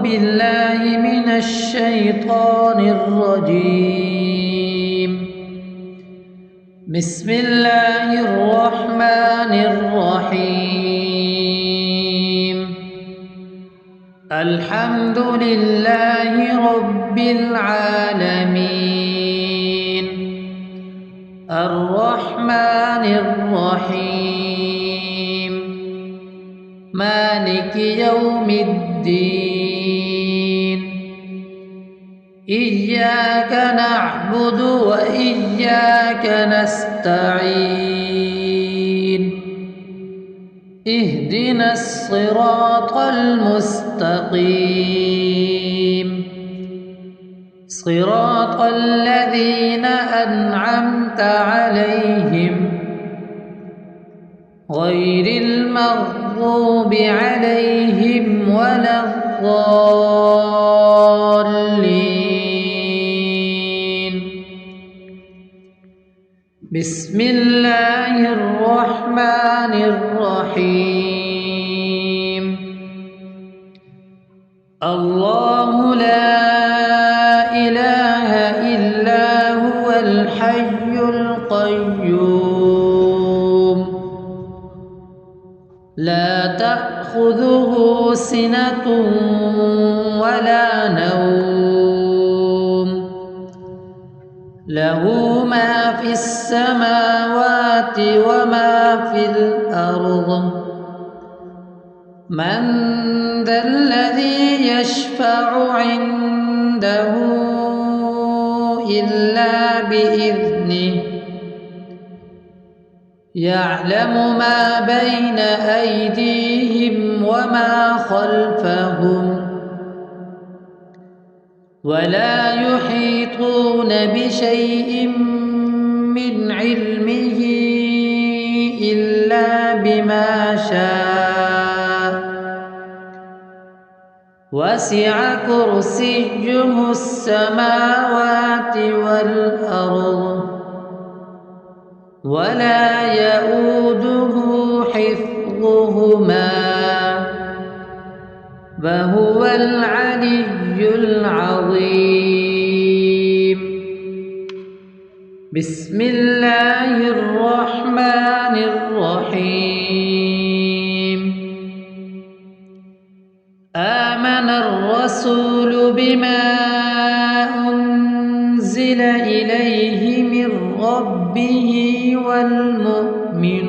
بالله من الشيطان الرجيم. بسم الله الرحمن الرحيم. الحمد لله رب العالمين الرحمن الرحيم مالك يوم الدين. إياك نعبد وإياك نستعين. اهدنا الصراط المستقيم صراط الذين أنعمت عليهم غير المغضوب عليهم ولا الضالين. بسم الله الرحمن الرحيم. الله لا إله إلا هو الحي القيوم لا تأخذه سنة ولا نوم له ما في السماوات وما في الأرض. من ذا الذي يشفع عنده إلا بإذنه يعلم ما بين أيديهم وما خلفهم ولا يحيطون بشيء من علمه إلا بما شاء وسع كرسيه السماوات والأرض ولا يؤوده حفظهما وهو العلي العظيم. بسم الله الرحمن الرحيم. آمن الرسول بما أنزل إليه من ربه والمؤمنون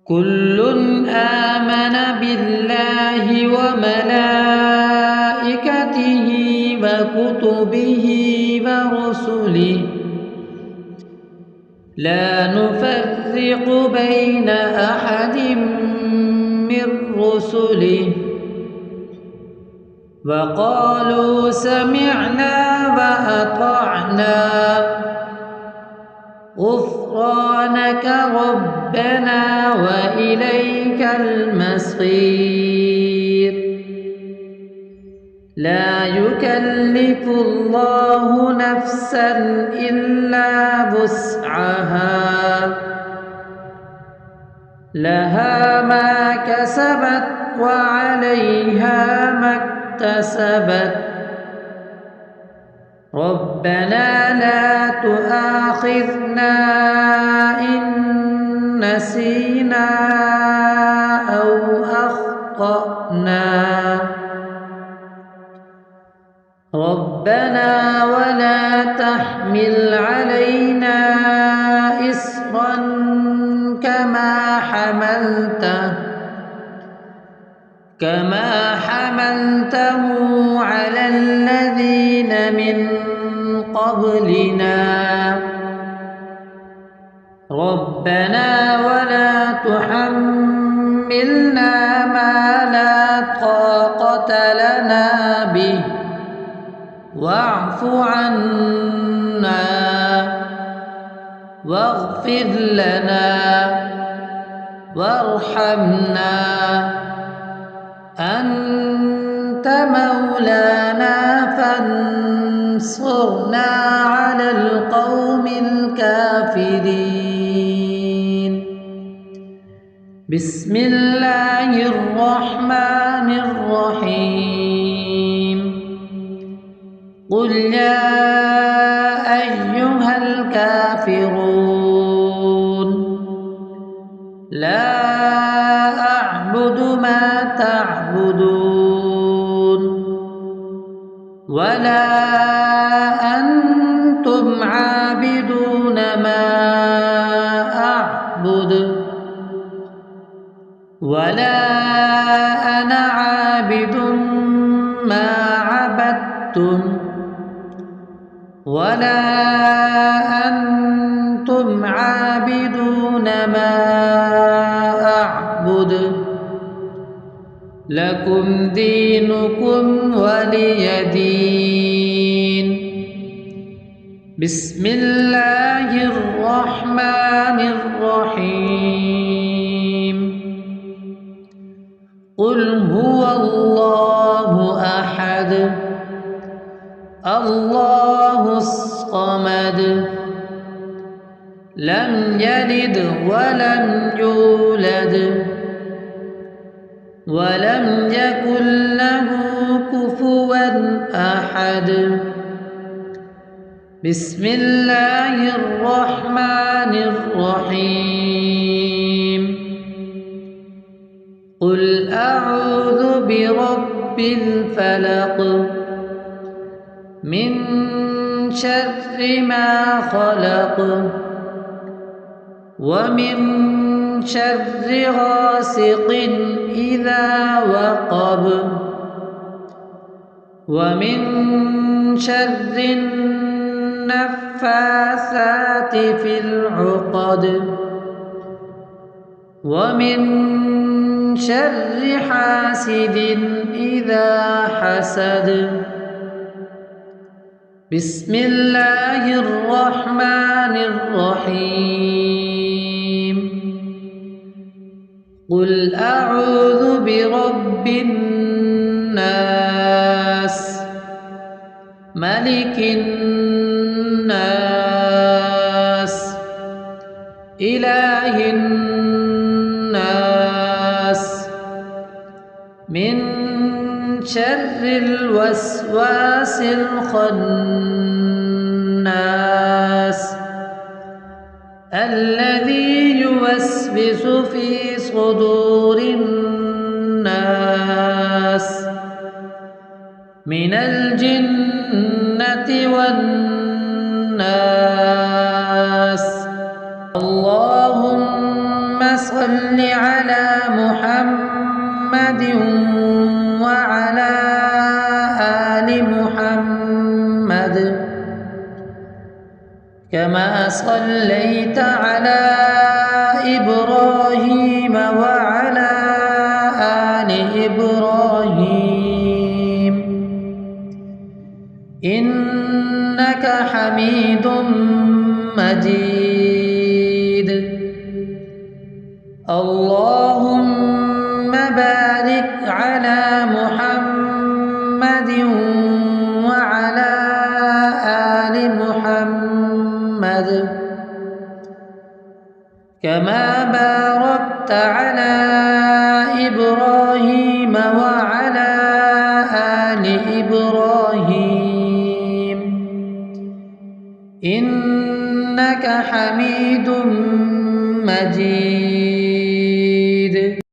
كل آمن بالله وملائكته وكتبه ورسله لا نفرق بين أحد من رسله وقالوا سمعنا وأطعنا غفرانك ربنا وإليك المصير. لا يكلف الله نفسا إلا وسعها لها ما كسبت وعليها ما اكتسبت. ربنا لا تؤاخذنا إن نسينا أو أخطأنا. ربنا ولا تحمل علينا إصرا كما حملته على الذين من قبلنا. ربنا ولا تحملنا ما لا طاقة لنا به واعف عنا واغفر لنا وارحمنا أنت مولانا فانصرنا على القوم الكافرين. بسم الله الرحمن الرحيم قل يا أيها الكافرون لا أعبد ما تعبدون ولا أنتم عابدون ما أعبد ولا أنا عابد ما عبدتم ولا أنتم عابدون ما أعبد لكم دينكم ولي دين. بسم الله الرحمن الرحيم قل هو الله أحد الله الصمد لم يلد ولم يولد ولم يكن له كفوا أحد. بسم الله الرحمن الرحيم قل أعوذ برب الفلق من شر ما خلق ومن شر غاسق إذا وقب ومن شر النفاثات في العقد ومن شر حاسد إذا حسد. بسم الله الرحمن الرحيم قل أعوذ برب الناس ملك الناس إله الناس من شر الوسواس الخناس الذي يوسوس في صدور الناس من الجنة والناس. اللهم صل على محمد وعلى آل محمد كما صليت على إبراهيم وعلى آل إبراهيم إنك حميد مجيد. اللهم بارك على محمد وعلى آل محمد كما باركت على إبراهيم وعلى آل إبراهيم إنك حميد مجيد.